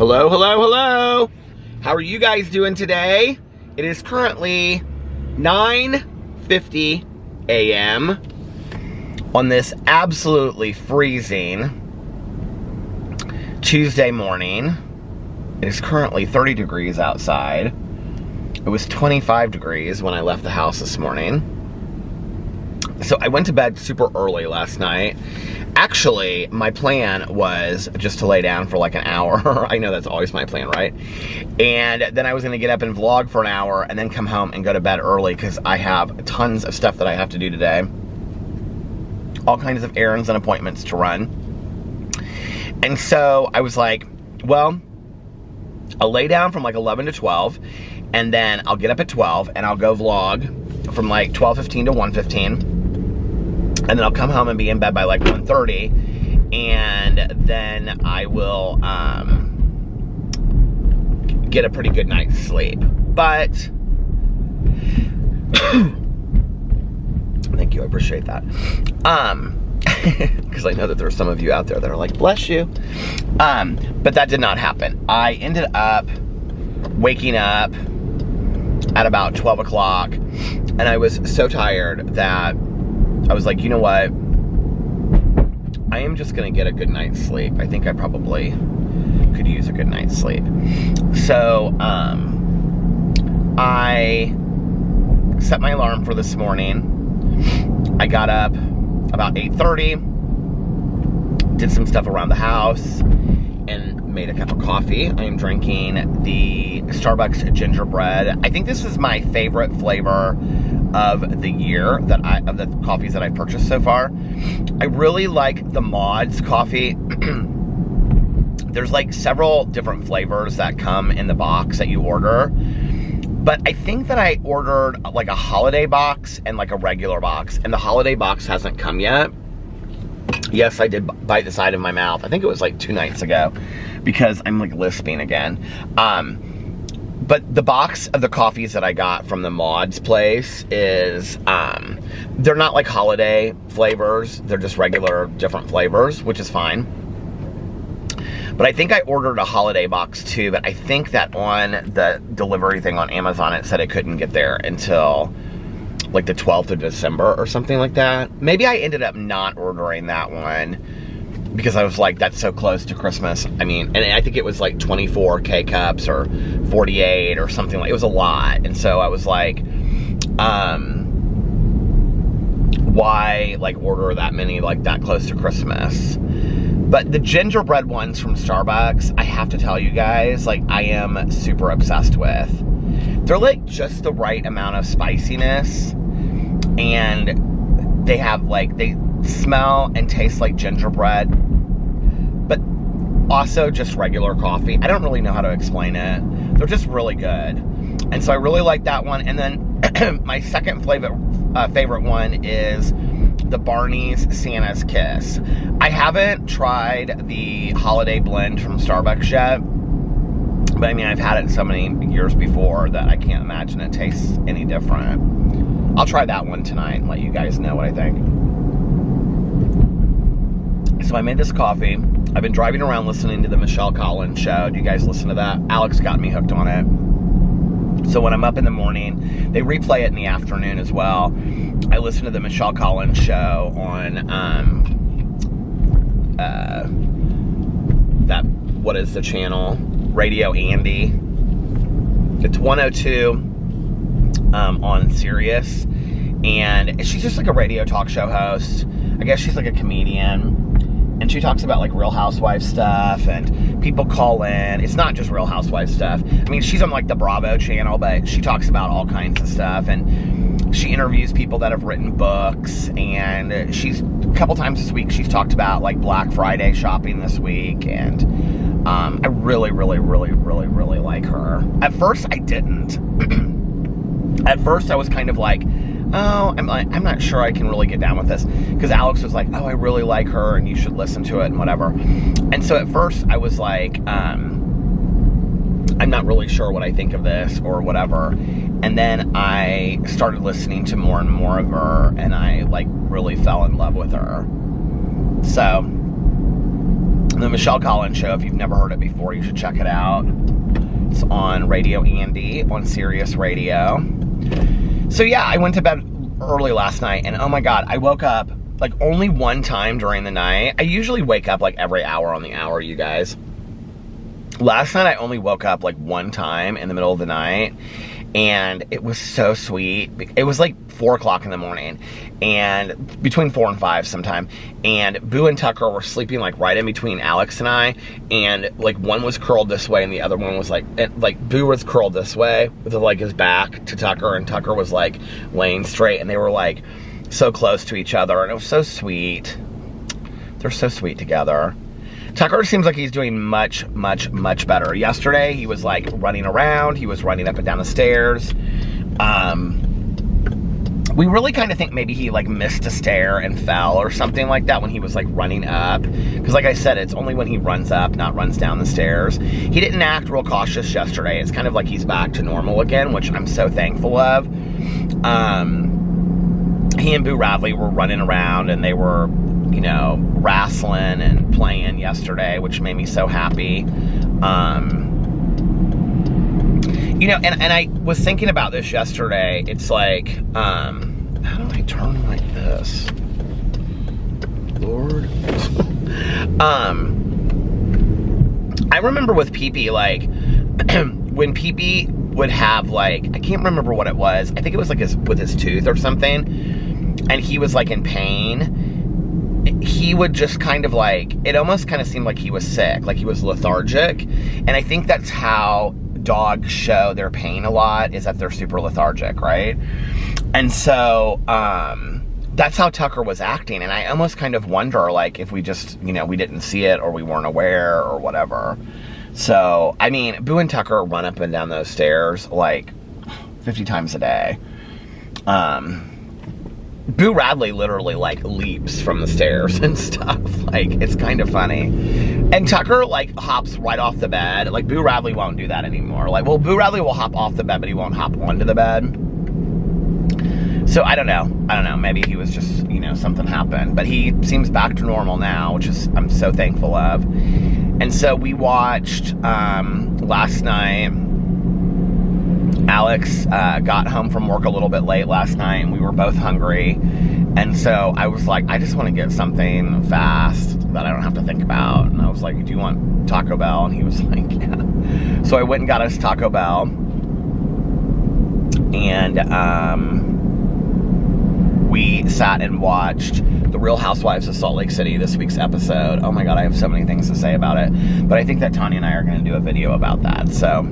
Hello, hello, hello. How are you guys doing today? It is currently 9:50 a.m. on this absolutely freezing Tuesday morning. It is currently 30 degrees outside. It was 25 degrees when I left the house this morning. So I went to bed super early last night. Actually, my plan was just to lay down for like an hour. I know that's always my plan, right? And then I was gonna get up and vlog for an hour and then come home and go to bed early because I have tons of stuff that I have to do today. All kinds of errands and appointments to run. And so I was like, well, I'll lay down from like 11 to 12 and then I'll get up at 12 and I'll go vlog from like 12:15 to 1:15. And then I'll come home and be in bed by like 1:30, and then I will get a pretty good night's sleep. But thank you, I appreciate that. Because I know that there are some of you out there that are like, bless you. But that did not happen. I ended up waking up at about 12 o'clock, and I was so tired that I was like, you know what? I am just gonna get a good night's sleep. I think I probably could use a good night's sleep. So, I set my alarm for this morning. I got up about 8:30, did some stuff around the house, and made a cup of coffee. I am drinking the Starbucks gingerbread. I think this is my favorite flavor of the year of the coffees that I purchased so far. I really like the Modd's coffee. There's like several different flavors that come in the box that you order. But I think that I ordered like a holiday box and like a regular box, and the holiday box hasn't come yet. Yes, I did bite the side of my mouth. I think it was like 2 nights ago because I'm like lisping again. But the box of the coffees that I got from the Modd's place is, they're not like holiday flavors. They're just regular different flavors, which is fine. But I think I ordered a holiday box too, but I think that on the delivery thing on Amazon, it said it couldn't get there until like the 12th of December or something like that. Maybe I ended up not ordering that one because I was like, that's so close to Christmas. I mean, and I think it was like 24 K-Cups or 48 or something like, it was a lot. And so I was like, why like order that many like that close to Christmas? But the gingerbread ones from Starbucks, I have to tell you guys, like I am super obsessed with. They're like just the right amount of spiciness, and they have like, they smell and taste like gingerbread, but also just regular coffee. I don't really know how to explain it. They're just really good. And so I really like that one. And then my second favorite one is the Barney's Santa's Kiss. I haven't tried the holiday blend from Starbucks yet, but I mean, I've had it so many years before that I can't imagine it tastes any different. I'll try that one tonight and let you guys know what I think. So I made this coffee. I've been driving around listening to the Michelle Collins show. Do you guys listen to that? Alex got me hooked on it. So when I'm up in the morning, they replay it in the afternoon as well. I listen to the Michelle Collins show on that, what is the channel? Radio Andy. It's 102 on Sirius. And she's just like a radio talk show host. I guess she's like a comedian. And she talks about like Real Housewives stuff, and people call in. It's not just Real Housewives stuff. I mean, she's on like the Bravo channel, but she talks about all kinds of stuff. And she interviews people that have written books. And she's, a couple times this week, she's talked about like Black Friday shopping this week. And I really, really, really, really, really like her. At first, I didn't. At first, I was kind of like, oh, I'm not sure I can really get down with this, because Alex was like, oh, I really like her and you should listen to it and whatever. And so at first I was like, I'm not really sure what I think of this or whatever. And then I started listening to more and more of her, and I like really fell in love with her. So The Michelle Collins Show. If you've never heard it before, you should check it out. It's on Radio Andy on Sirius Radio. So yeah, I went to bed early last night, and oh my God, I woke up like only one time during the night. I usually wake up like every hour on the hour, you guys. Last night I only woke up like one time in the middle of the night, and it was so sweet. It was like 4 o'clock in the morning, and between 4 and 5 sometime, and Boo and Tucker were sleeping like right in between Alex and I, and like one was curled this way and the other one was like Boo was curled this way with like his back to Tucker, and Tucker was like laying straight, and they were like so close to each other, and it was so sweet. They're so sweet together. Tucker seems like he's doing much, much, much better. Yesterday, he was like running around. He was running up and down the stairs. We really kind of think maybe he like missed a stair and fell or something like that when he was like running up. Because like I said, it's only when he runs up, not runs down the stairs. He didn't act real cautious yesterday. It's kind of like he's back to normal again, which I'm so thankful of. He and Boo Radley were running around, and they were, you know, wrestling and playing yesterday, which made me so happy. You know, and I was thinking about this yesterday. It's like, how do I turn like this? Lord. I remember with Pee-Pee, like, when Pee-Pee would have, like, I can't remember what it was. I think it was like with his tooth or something, and he was like in pain. He would just kind of like, it almost kind of seemed like he was sick, like he was lethargic. And I think that's how dogs show their pain a lot, is that they're super lethargic, right? And so that's how Tucker was acting, and I almost kind of wonder, like, if we just, you know, we didn't see it, or we weren't aware, or whatever. So, I mean, Boo and Tucker run up and down those stairs like 50 times a day. Boo Radley literally like leaps from the stairs and stuff. Like, it's kind of funny. And Tucker like hops right off the bed. Like, Boo Radley won't do that anymore. Like, well, Boo Radley will hop off the bed, but he won't hop onto the bed. So I don't know. Maybe he was just, you know, something happened. But he seems back to normal now, which is, I'm so thankful of. And so we watched last night. Alex got home from work a little bit late last night, and we were both hungry. And so I was like, I just want to get something fast that I don't have to think about. And I was like, do you want Taco Bell? And he was like, yeah. So I went and got us Taco Bell. And we sat and watched The Real Housewives of Salt Lake City, this week's episode. Oh my God, I have so many things to say about it. But I think that Tanya and I are going to do a video about that. So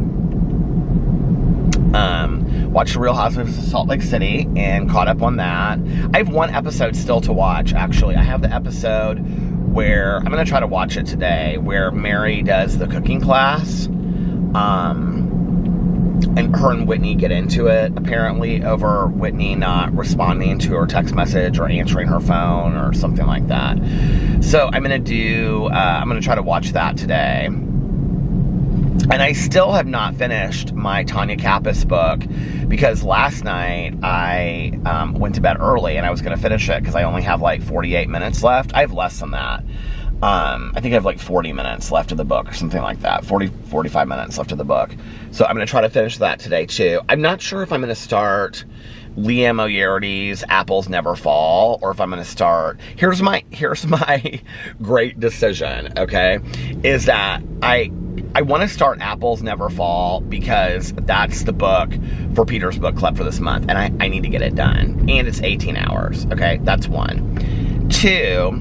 watched The Real Housewives of Salt Lake City and caught up on that. I have one episode still to watch, actually. I have the episode where, I'm going to try to watch it today, where Mary does the cooking class. And her and Whitney get into it, apparently, over Whitney not responding to her text message or answering her phone or something like that. So I'm going to try to watch that today. And I still have not finished my Tanya Kappas book, because last night I went to bed early and I was going to finish it because I only have like 48 minutes left. I have less than that. I think I have like 40 minutes left of the book or something like that. 45 minutes left of the book. So I'm going to try to finish that today too. I'm not sure if I'm going to start Liam O'Yardy's Apples Never Fall, or if I'm going to start, here's my great decision, okay, is that I want to start Apples Never Fall because that's the book for Peter's book club for this month, and I need to get it done. And it's 18 hours, okay? That's one. Two,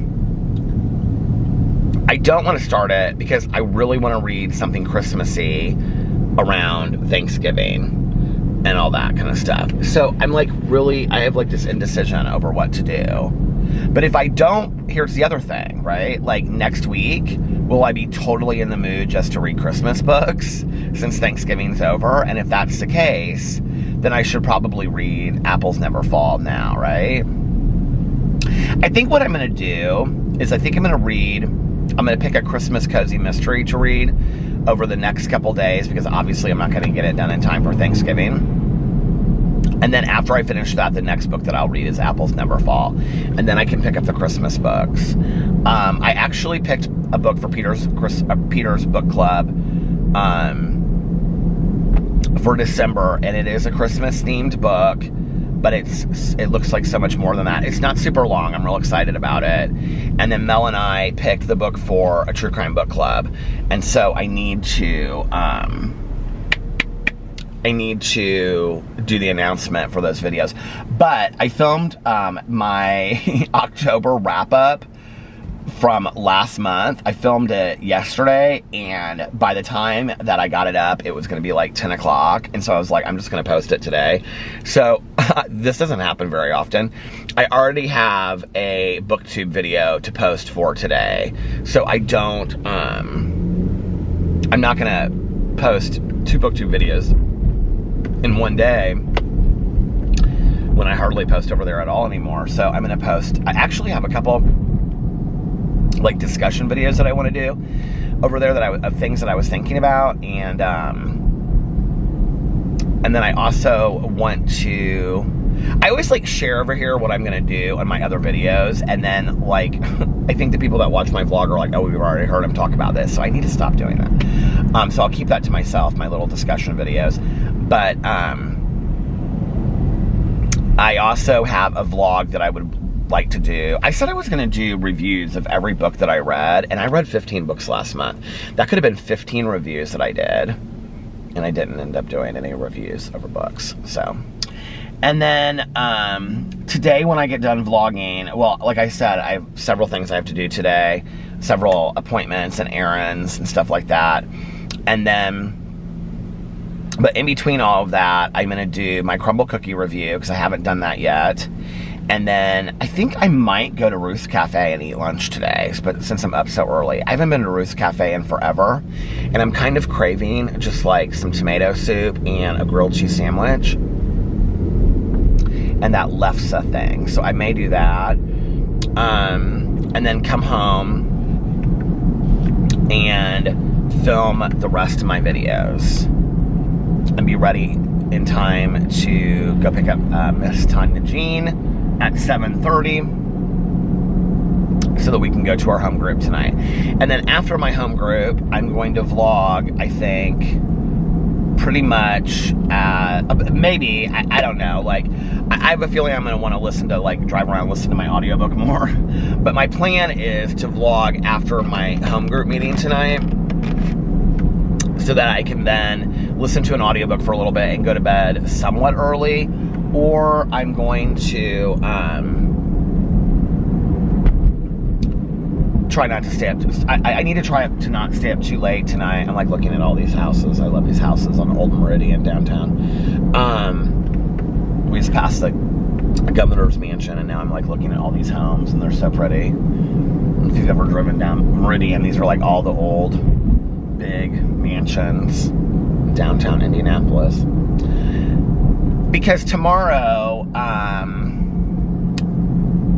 I don't want to start it because I really want to read something Christmassy around Thanksgiving and all that kind of stuff. So I'm like, really, I have like this indecision over what to do. But if I don't, here's the other thing, right? Like, next week, will I be totally in the mood just to read Christmas books since Thanksgiving's over? And if that's the case, then I should probably read Apples Never Fall now, right? I think what I'm going to do is I'm going to pick a Christmas cozy mystery to read over the next couple days, because obviously I'm not going to get it done in time for Thanksgiving. And then after I finish that, the next book that I'll read is Apples Never Fall. And then I can pick up the Christmas books. I actually picked a book for Peter's book club for December, and it is a Christmas-themed book, but it looks like so much more than that. It's not super long. I'm real excited about it. And then Mel and I picked the book for a true crime book club, and so I need to do the announcement for those videos. But I filmed my October wrap-up from last month. I filmed it yesterday, and by the time that I got it up, it was going to be like 10 o'clock. And so I was like, I'm just going to post it today. So this doesn't happen very often. I already have a BookTube video to post for today. So I don't, I'm not going to post 2 BookTube videos in one day when I hardly post over there at all anymore. So I'm going to post, I actually have a couple like discussion videos that I want to do over there of things that I was thinking about, and then I also want to, I always like share over here what I'm gonna do on my other videos, and then like I think the people that watch my vlog are like, oh, we've already heard him talk about this, so I need to stop doing that. So I'll keep that to myself, my little discussion videos. But I also have a vlog that I would like to do. I said I was going to do reviews of every book that I read, and I read 15 books last month. That could have been 15 reviews that I did, and I didn't end up doing any reviews over books. So, and then today when I get done vlogging, well, like I said, I have several things I have to do today, several appointments and errands and stuff like that. And then, but in between all of that, I'm going to do my crumble cookie review because I haven't done that yet. And then I think I might go to Ruth's Cafe and eat lunch today, but since I'm up so early. I haven't been to Ruth's Cafe in forever, and I'm kind of craving just like some tomato soup and a grilled cheese sandwich and that lefse thing. So I may do that, and then come home and film the rest of my videos and be ready in time to go pick up Miss Tanya Jean at 7:30 so that we can go to our home group tonight. And then after my home group, I'm going to vlog, I think, pretty much, maybe, I don't know, like, I have a feeling I'm going to want to listen to, like, drive around and listen to my audiobook more. But my plan is to vlog after my home group meeting tonight, so that I can then listen to an audiobook for a little bit and go to bed somewhat early. Or I'm going to try not to stay up. I need to try to not stay up too late tonight. I'm like looking at all these houses. I love these houses on Old Meridian downtown. We just passed the governor's mansion, and now I'm like looking at all these homes, and they're so pretty. If you've ever driven down Meridian, these are like all the old big mansions downtown Indianapolis. Because tomorrow,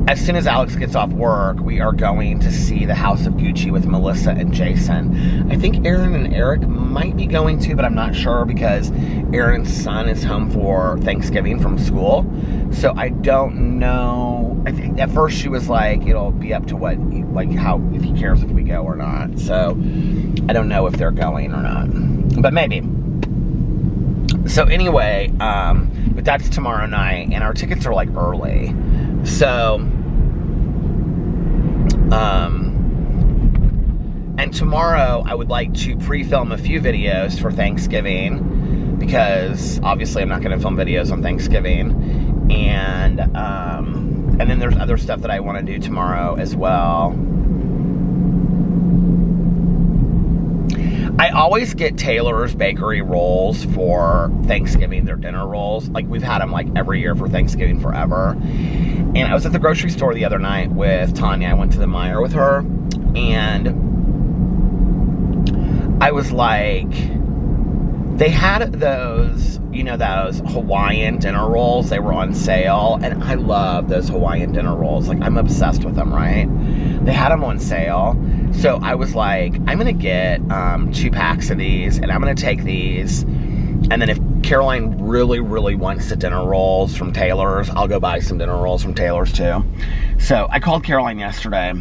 as soon as Alex gets off work, we are going to see The House of Gucci with Melissa and Jason. I think Aaron and Eric might be going too, but I'm not sure because Aaron's son is home for Thanksgiving from school. So I don't know. I think at first she was like, it'll be up to what, like how, if he cares if we go or not. So I don't know if they're going or not, but maybe. So anyway, but that's tomorrow night, and our tickets are like early. So, and tomorrow I would like to pre-film a few videos for Thanksgiving, because obviously I'm not going to film videos on Thanksgiving, and then there's other stuff that I want to do tomorrow as well. I always get Taylor's Bakery rolls for Thanksgiving, their dinner rolls. Like, we've had them like every year for Thanksgiving forever. And I was at the grocery store the other night with Tanya. I went to the Meijer with her, and I was like, they had those, you know, those Hawaiian dinner rolls. They were on sale, and I love those Hawaiian dinner rolls. Like, I'm obsessed with them, right? They had them on sale. So I was like, I'm going to get 2 packs of these, and I'm going to take these And then if Caroline really, really wants the dinner rolls from Taylor's, I'll go buy some dinner rolls from Taylor's too. So I called Caroline yesterday.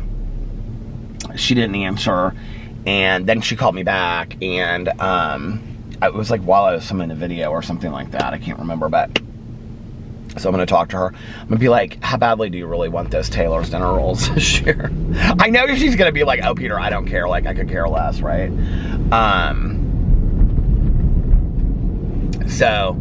She didn't answer. And then she called me back. And it was like while I was filming a video or something like that. I can't remember. But so I'm going to talk to her. I'm going to be like, how badly do you really want those Taylor's dinner rolls this year? I know she's going to be like, oh, Peter, I don't care. Like, I could care less, right? So,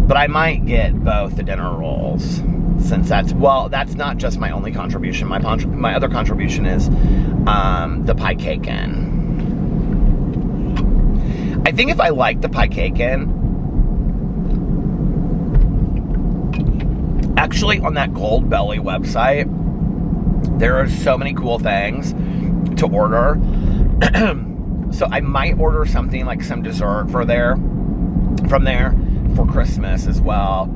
but I might get both the dinner rolls, since that's not just my only contribution. My other contribution is the pie cake-in. I think if I like the pie cake-in, actually on that Gold Belly website, there are so many cool things to order. So I might order something like some dessert from there for Christmas as well.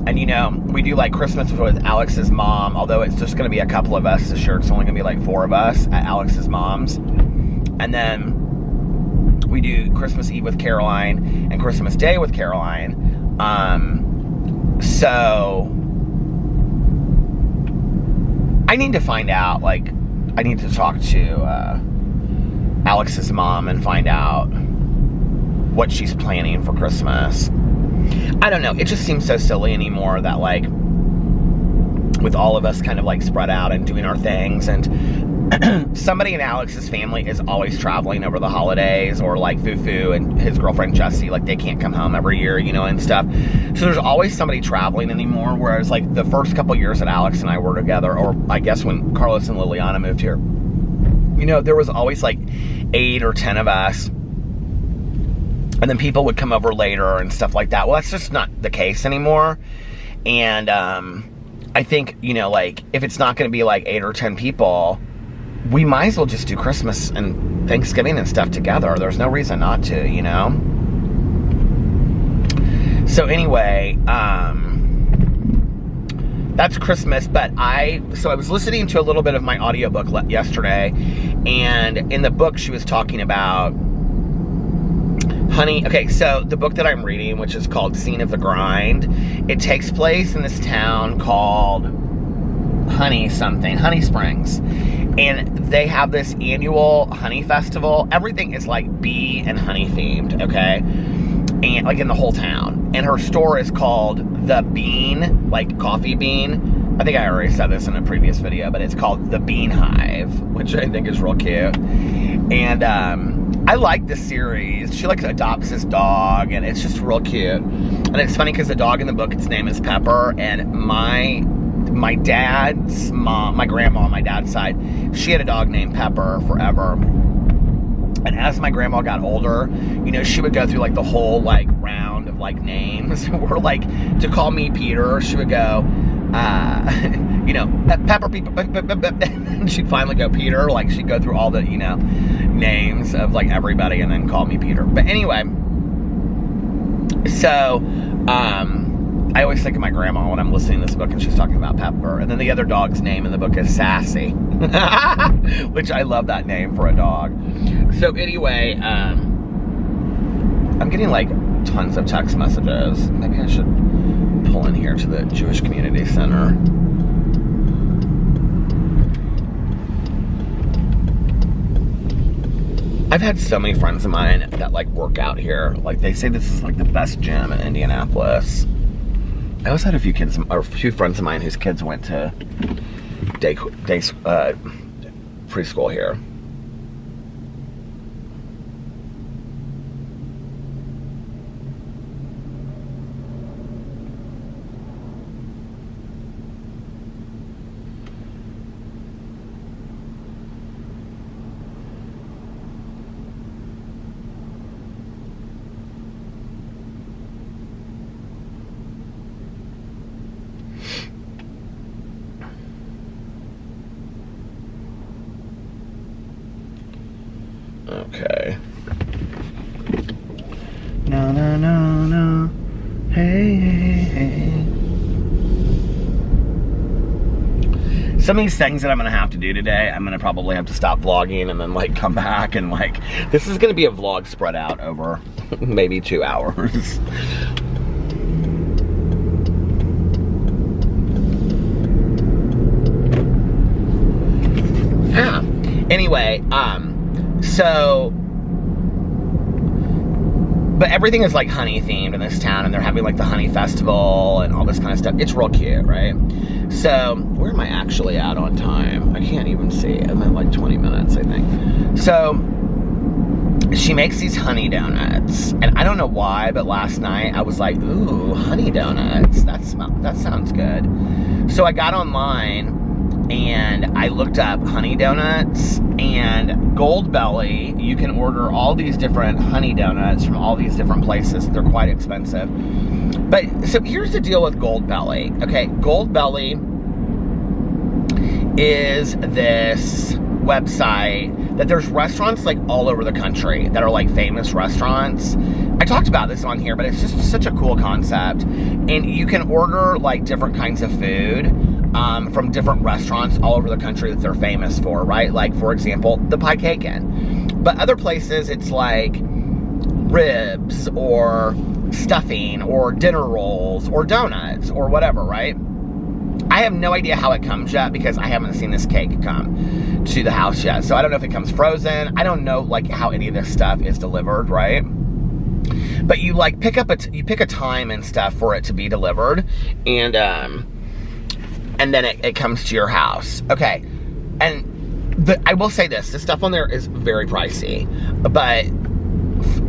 And you know, we do like Christmas with Alex's mom, although it's just going to be a couple of us this year. It's only going to be like 4 of us at Alex's mom's. And then we do Christmas Eve with Caroline and Christmas Day with Caroline. So I need to find out, like, I need to talk to Alex's mom and find out what she's planning for Christmas. I don't know. It just seems so silly anymore that, like, with all of us kind of, like, spread out and doing our things, and somebody in Alex's family is always traveling over the holidays, or, like, Fufu and his girlfriend Jessie, like, they can't come home every year, you know, and stuff. So there's always somebody traveling anymore, whereas, like, the first couple years that Alex and I were together, or I guess when Carlos and Liliana moved here, you know, there was always, like, 8 or 10 of us. And then people would come over later and stuff like that. Well, that's just not the case anymore. And I think, you know, like, if it's not going to be like 8 or 10 people, we might as well just do Christmas and Thanksgiving and stuff together. There's no reason not to, you know? So anyway, that's Christmas. But I was listening to a little bit of my audiobook yesterday. And in the book, she was talking about Honey. Okay, so the book that I'm reading, which is called Scene of the Grind, it takes place in this town called Honey Springs. And they have this annual honey festival. Everything is like bee and honey themed, okay? And like in the whole town. And her store is called The Bean, like coffee bean. I think I already said this in a previous video, but it's called The Bean Hive, which I think is real cute. And I like this series. She like adopts this dog, and it's just real cute. And it's funny because the dog in the book, its name is Pepper, and my dad's mom, my grandma on my dad's side, she had a dog named Pepper forever. And as my grandma got older, you know, she would go through like the whole like round of like names. Or like to call me Peter, she would go, you know, Pepper, and she'd finally go Peter. Like she'd go through all the, you know, names of like everybody and then call me Peter. But anyway, so I always think of my grandma when I'm listening to this book and she's talking about Pepper. And then the other dog's name in the book is Sassy, which I love that name for a dog. So anyway, I'm getting like tons of text messages. Maybe I should pull in here to the Jewish Community Center. I've had so many friends of mine that like work out here. Like they say this is like the best gym in Indianapolis. I also had a few friends of mine whose kids went to preschool here. some of these things that I'm gonna have to do today, I'm gonna probably have to stop vlogging and then like come back and like, this is gonna be a vlog spread out over maybe 2 hours. Yeah. Anyway, but everything is like honey themed in this town, and they're having like the honey festival and all this kind of stuff. It's real cute, right? So, where am I actually at on time? I can't even see. I'm at like 20 minutes, I think. So, she makes these honey donuts, and I don't know why, but last night I was like, ooh, honey donuts. That sounds good. So I got online and I looked up honey donuts, and Gold Belly, you can order all these different honey donuts from all these different places. They're quite expensive. But, so here's the deal with Gold Belly. Okay, Gold Belly is this website that there's restaurants like all over the country that are like famous restaurants. I talked about this on here, but it's just such a cool concept. And you can order like different kinds of food from different restaurants all over the country that they're famous for, right? Like, for example, the Pie Cake Inn. But other places, it's like ribs or stuffing or dinner rolls or donuts or whatever, right? I have no idea how it comes yet because I haven't seen this cake come to the house yet. So I don't know if it comes frozen. I don't know like how any of this stuff is delivered, right? But you like pick a time and stuff for it to be delivered, and then it comes to your house. Okay, and I will say this, the stuff on there is very pricey, but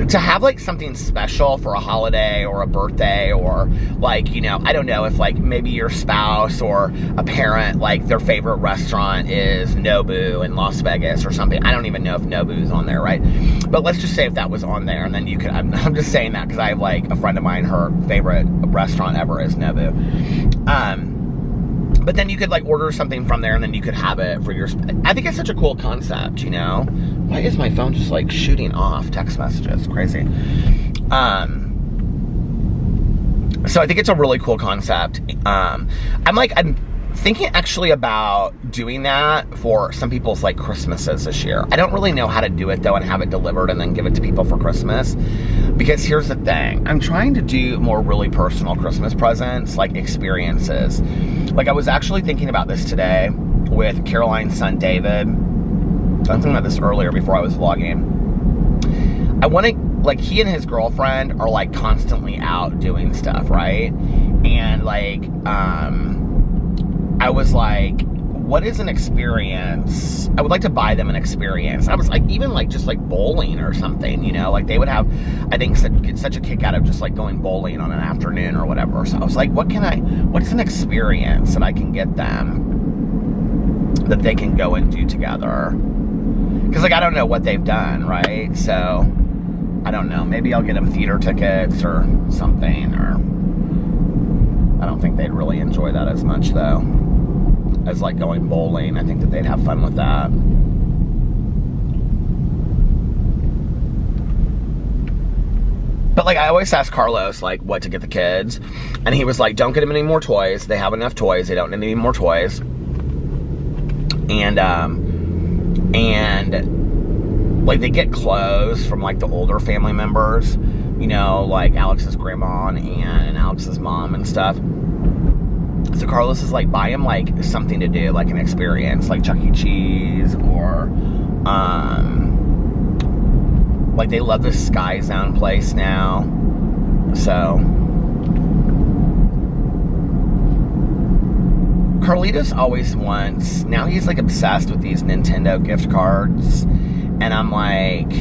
to have like something special for a holiday or a birthday, or like, you know, I don't know if like maybe your spouse or a parent, like their favorite restaurant is Nobu in Las Vegas or something. I don't even know if Nobu's on there, right? But let's just say if that was on there, and then you could, I'm just saying that because I have like a friend of mine, her favorite restaurant ever is Nobu. But then you could like order something from there, and then you could have it for your, I think it's such a cool concept, you know? Why is my phone just like shooting off text messages? Crazy. So I think it's a really cool concept. I'm thinking actually about doing that for some people's like Christmases this year. I don't really know how to do it though and have it delivered and then give it to people for Christmas. Because here's the thing, I'm trying to do more really personal Christmas presents, like experiences. Like I was actually thinking about this today with Caroline's son David. I was thinking about this earlier before I was vlogging. I want to, like, he and his girlfriend are like constantly out doing stuff, right? And like, I was like, what is an experience? I would like to buy them an experience. I was like, even like just like bowling or something, you know, like they would have, I think, get such a kick out of just like going bowling on an afternoon or whatever. So I was like, what's an experience that I can get them that they can go and do together? Because like, I don't know what they've done, right? So I don't know, maybe I'll get them theater tickets or something, or I don't think they'd really enjoy that as much though as like going bowling. I think that they'd have fun with that. But like, I always ask Carlos like what to get the kids, and he was like, don't get them any more toys. They have enough toys. They don't need any more toys. And like they get clothes from like the older family members, you know, like Alex's grandma and Aunt and Alex's mom and stuff. So Carlos is like, buy him like something to do, like an experience, like Chuck E. Cheese, or like they love the Sky Zone place now. So Carlitos always wants, now he's like obsessed with these Nintendo gift cards, and I'm like,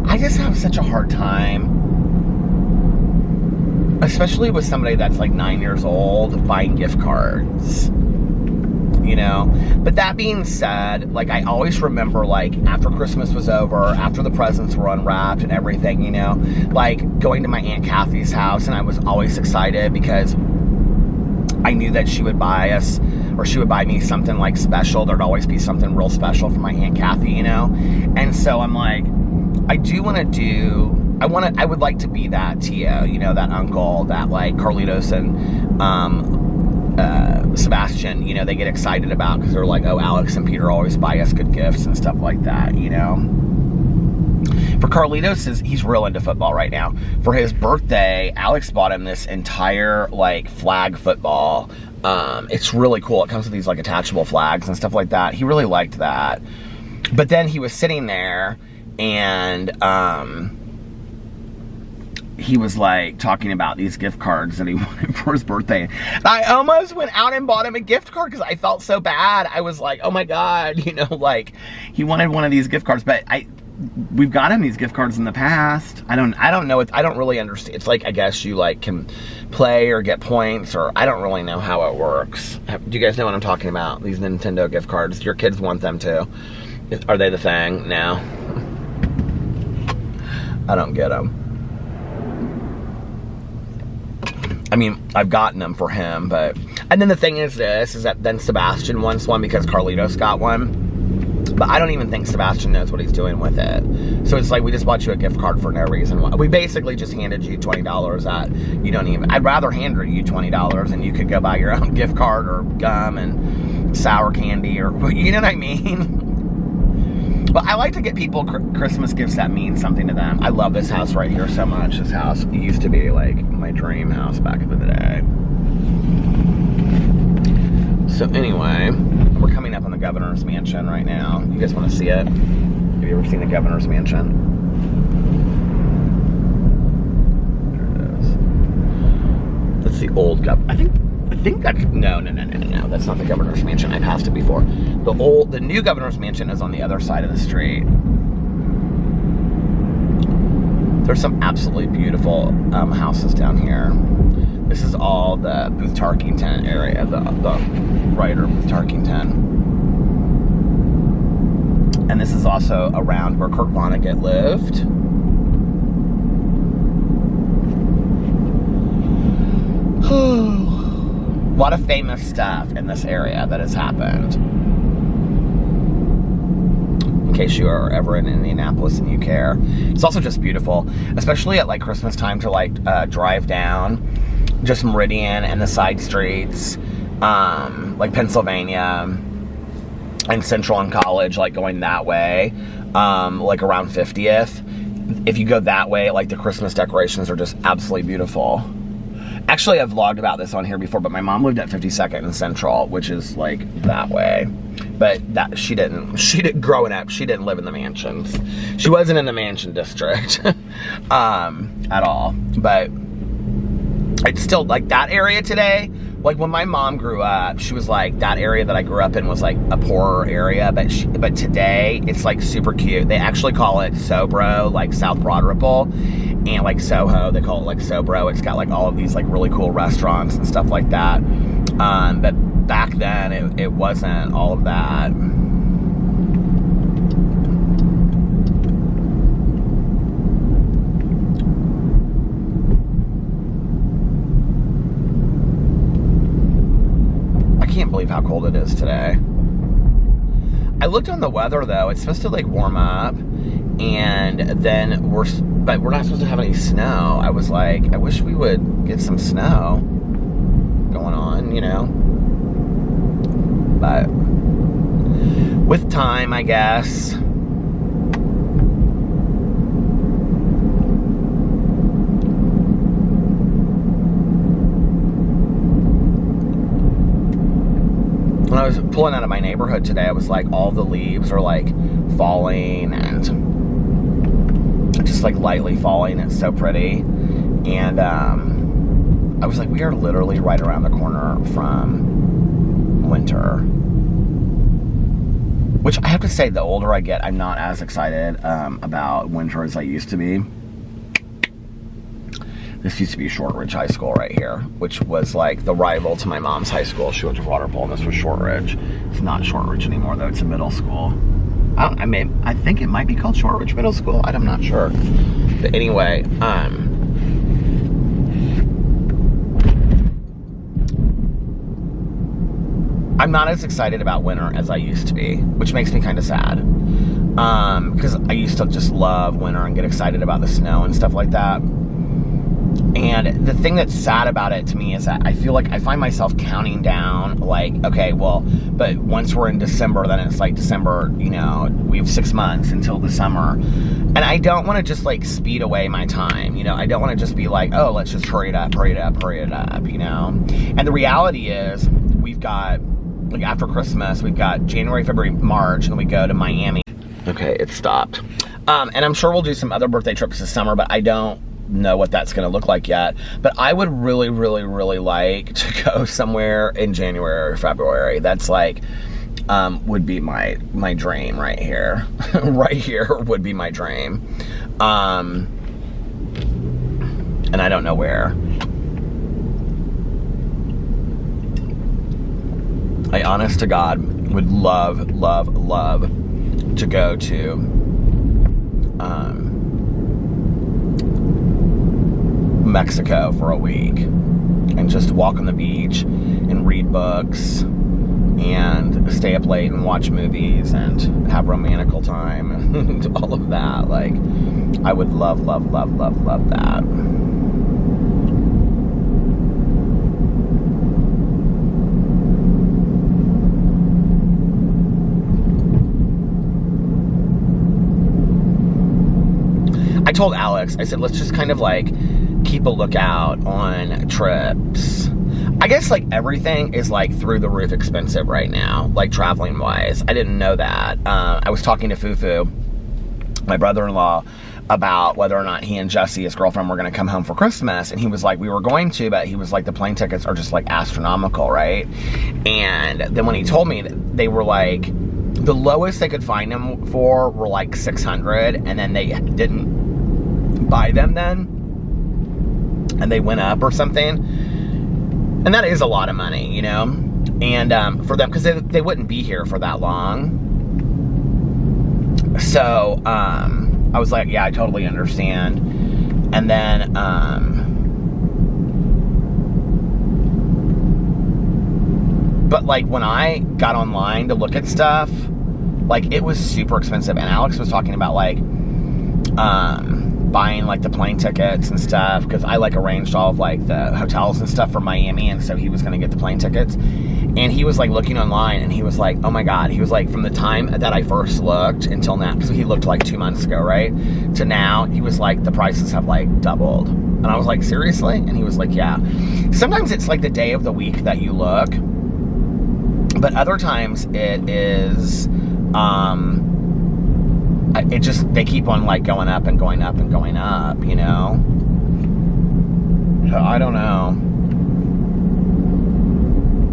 I just have such a hard time, especially with somebody that's like 9 years old, buying gift cards, you know? But that being said, like, I always remember, like, after Christmas was over, after the presents were unwrapped and everything, you know, like, going to my Aunt Kathy's house, and I was always excited because I knew that she would buy us, or she would buy me something, like, special. There'd always be something real special for my Aunt Kathy, you know? And so I'm like, I would like to be that Tio, you know, that uncle that like Carlitos and Sebastian, you know, they get excited about, because they're like, oh, Alex and Peter always buy us good gifts and stuff like that, you know. For Carlitos, he's real into football right now. For his birthday, Alex bought him this entire, like, flag football. It's really cool. It comes with these, like, attachable flags and stuff like that. He really liked that. But then he was sitting there, and he was like talking about these gift cards that he wanted for his birthday. I almost went out and bought him a gift card because I felt so bad. I was like, oh my God, you know, like, he wanted one of these gift cards, but we've got him these gift cards in the past. I don't know. I don't really understand. It's like, I guess you like can play or get points, or I don't really know how it works. Do you guys know what I'm talking about? These Nintendo gift cards. Your kids want them too. Are they the thing? No. I don't get them. I mean, I've gotten them for him, but... And then the thing is that then Sebastian wants one because Carlitos got one. But I don't even think Sebastian knows what he's doing with it. So it's like, we just bought you a gift card for no reason. We basically just handed you $20 that you don't even... I'd rather hand you $20 and you could go buy your own gift card or gum and sour candy or... You know what I mean? But I like to get people Christmas gifts that mean something to them. I love this house right here so much. This house used to be like my dream house back in the day. So anyway, we're coming up on the governor's mansion right now. You guys want to see it? Have you ever seen the governor's mansion? There it is. That's the old governor. I think that's, no, that's not the governor's mansion. I passed it before. The new governor's mansion is on the other side of the street. There's some absolutely beautiful houses down here. This is all the Booth-Tarkington area, the writer Booth-Tarkington. And this is also around where Kurt Vonnegut lived. A lot of famous stuff in this area that has happened. In case you are ever in Indianapolis and you care. It's also just beautiful, especially at like Christmas time, to like drive down just Meridian and the side streets, like Pennsylvania and Central and College, like going that way, like around 50th. If you go that way, like the Christmas decorations are just absolutely beautiful. Actually, I've vlogged about this on here before, but my mom lived at 52nd and Central, which is like that way. But that she didn't growing up, she didn't live in the mansions. She wasn't in the mansion district at all. But it's still like that area today. Like when my mom grew up, she was like, that area that I grew up in was like a poorer area, but today it's like super cute. They actually call it Sobro, like South Broad Ripple, and like Soho, they call it like Sobro. It's got like all of these like really cool restaurants and stuff like that. But back then it wasn't all of that. I can't believe how cold it is today. I looked on the weather though, it's supposed to like warm up, and then we're not supposed to have any snow. I was like, I wish we would get some snow going on, you know. But with time, I guess. When I was pulling out of my neighborhood today, I was like, all the leaves are like falling and just like lightly falling. It's so pretty. And I was like, we are literally right around the corner from winter. Which I have to say, the older I get, I'm not as excited about winter as I used to be. This used to be Shortridge High School right here, which was like the rival to my mom's high school. She went to Waterpole, and this was Shortridge. It's not Shortridge anymore, though. It's a middle school. I think it might be called Shortridge Middle School. I'm not sure. But anyway, I'm not as excited about winter as I used to be, which makes me kind of sad. Because I used to just love winter and get excited about the snow and stuff like that. And the thing that's sad about it to me is that I feel like I find myself counting down, like, okay, well, but once we're in December, then it's like December, you know, we have 6 months until the summer. And I don't want to just like speed away my time, you know, I don't want to just be like, oh, let's just hurry it up, you know. And the reality is we've got, like after Christmas, we've got January, February, March, and then we go to Miami. Okay, it stopped. And I'm sure we'll do some other birthday trips this summer, but I don't know what that's going to look like yet. But I would really, really, really like to go somewhere in January or February. That's like, would be my dream right here. Right here would be my dream. And I don't know where. I honest to God would love, love, love to go to Mexico for a week and just walk on the beach and read books and stay up late and watch movies and have romantical time and all of that. Like, I would love, love, love, love, love that. I told Alex, I said, let's just kind of like keep a lookout on trips. I guess like everything is like through the roof expensive right now, like traveling wise. I didn't know that. I was talking to Fufu, my brother-in-law, about whether or not he and Jesse, his girlfriend, were going to come home for Christmas. And he was like, we were going to, but he was like, the plane tickets are just like astronomical, right? And then when he told me that they were like, the lowest they could find them for were like 600, and then they didn't buy them then, and they went up or something. And that is a lot of money, you know, and for them, because they wouldn't be here for that long. So I was like, yeah, I totally understand. And then but like when I got online to look at stuff, like it was super expensive. And Alex was talking about like buying like the plane tickets and stuff, because I like arranged all of like the hotels and stuff for Miami, and so he was going to get the plane tickets. And he was like looking online, and he was like, oh my God, he was like, from the time that I first looked until now, because he looked like 2 months ago, right, to now, he was like, the prices have like doubled. And I was like, seriously? And he was like, yeah. Sometimes it's like the day of the week that you look, but other times it is it just, they keep on like going up and going up and going up, you know? So I don't know.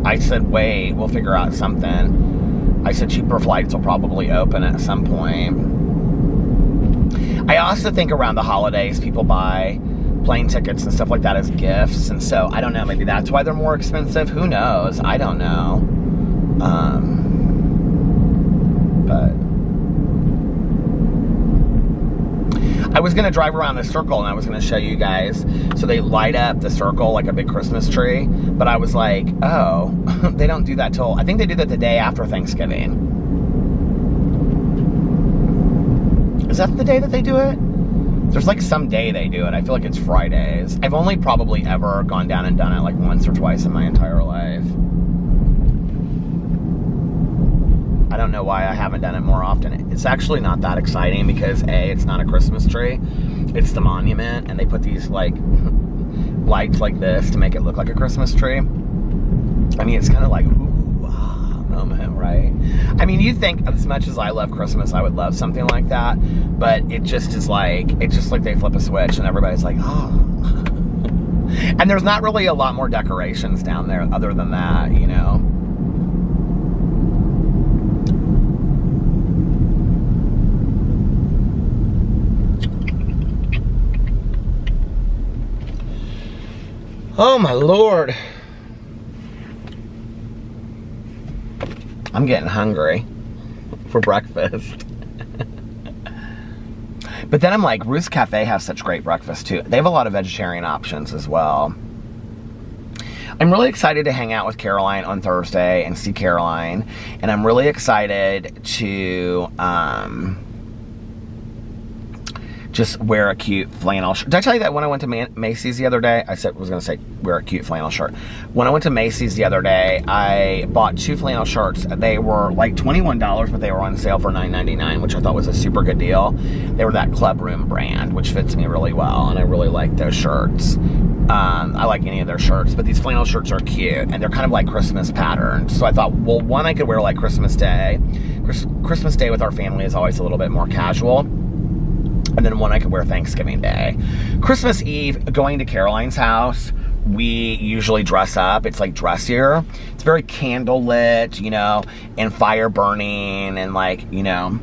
I said, wait, we'll figure out something. I said, cheaper flights will probably open at some point. I also think around the holidays, people buy plane tickets and stuff like that as gifts. And so, I don't know, maybe that's why they're more expensive. Who knows? I don't know. But I was going to drive around the circle, and I was going to show you guys. So they light up the circle like a big Christmas tree. But I was like, oh, they don't do that till, I think they do that the day after Thanksgiving. Is that the day that they do it? There's like some day they do it. I feel like it's Fridays. I've only probably ever gone down and done it like once or twice in my entire life. I don't know why I haven't done it more often. It's actually not that exciting because A, it's not a Christmas tree, it's the monument, and they put these like lights like this to make it look like a Christmas tree. I mean, it's kind of like, ooh, ah, moment, right? I mean, you think as much as I love Christmas, I would love something like that, but it just is like, it's just like they flip a switch and everybody's like, oh. And there's not really a lot more decorations down there other than that, you know? Oh my Lord. I'm getting hungry for breakfast. But then I'm like, Ruth's Cafe has such great breakfast too. They have a lot of vegetarian options as well. I'm really excited to hang out with Caroline on Thursday and see Caroline. And I'm really excited to just wear a cute flannel shirt. Did I tell you that when I went to Macy's the other day? I was going to say wear a cute flannel shirt. When I went to Macy's the other day, I bought 2 flannel shirts. They were like $21, but they were on sale for $9.99, which I thought was a super good deal. They were that Club Room brand, which fits me really well, and I really like those shirts. I like any of their shirts, but these flannel shirts are cute, and they're kind of like Christmas patterns. So I thought, well, one I could wear like Christmas Day. Christmas Day with our family is always a little bit more casual. And then one I could wear Thanksgiving Day. Christmas Eve, going to Caroline's house, we usually dress up. It's like dressier. It's very candlelit, you know, and fire burning, and like, you know,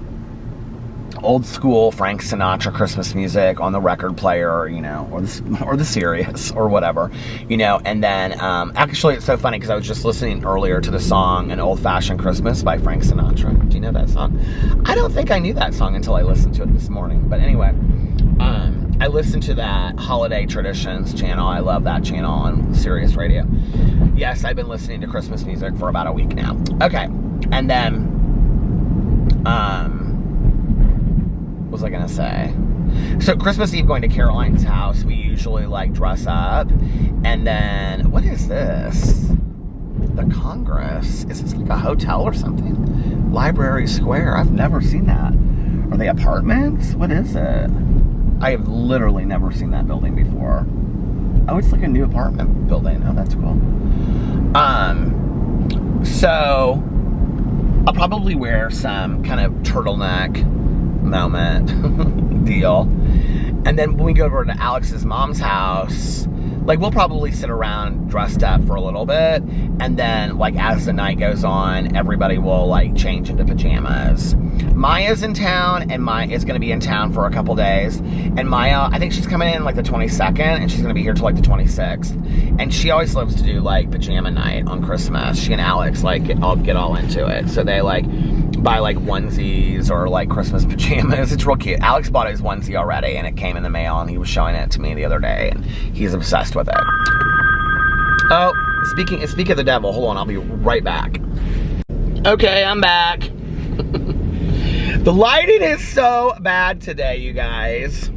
old school Frank Sinatra Christmas music on the record player, you know, or the Sirius or whatever, you know. And then actually it's so funny because I was just listening earlier to the song An Old Fashioned Christmas by Frank Sinatra. Do you know that song? I don't think I knew that song until I listened to it this morning. But anyway, I listened to that Holiday Traditions channel. I love that channel on Sirius Radio. Yes, I've been listening to Christmas music for about a week now. Okay, and then what was I gonna say? So Christmas Eve, going to Caroline's house, we usually like dress up, and then what is this? The Congress? Is this like a hotel or something? Library Square? I've never seen that. Are they apartments? What is it? I have literally never seen that building before. Oh, it's like a new apartment building. Oh, that's cool. So I'll probably wear some kind of turtleneck moment deal. And then when we go over to Alex's mom's house, like, we'll probably sit around dressed up for a little bit, and then, like, as the night goes on, everybody will, like, change into pajamas. Maya's in town, and Maya is going to be in town for a couple days, and Maya, I think she's coming in, like, the 22nd, and she's going to be here till, like, the 26th, and she always loves to do, like, pajama night on Christmas. She and Alex, like, get all into it, so they, like, buy, like, onesies or, like, Christmas pajamas. It's real cute. Alex bought his onesie already, and it came in the mail, and he was showing it to me the other day, and he's obsessed with it. Oh, speak of the devil, hold on, I'll be right back. Okay, I'm back. The lighting is so bad today, you guys.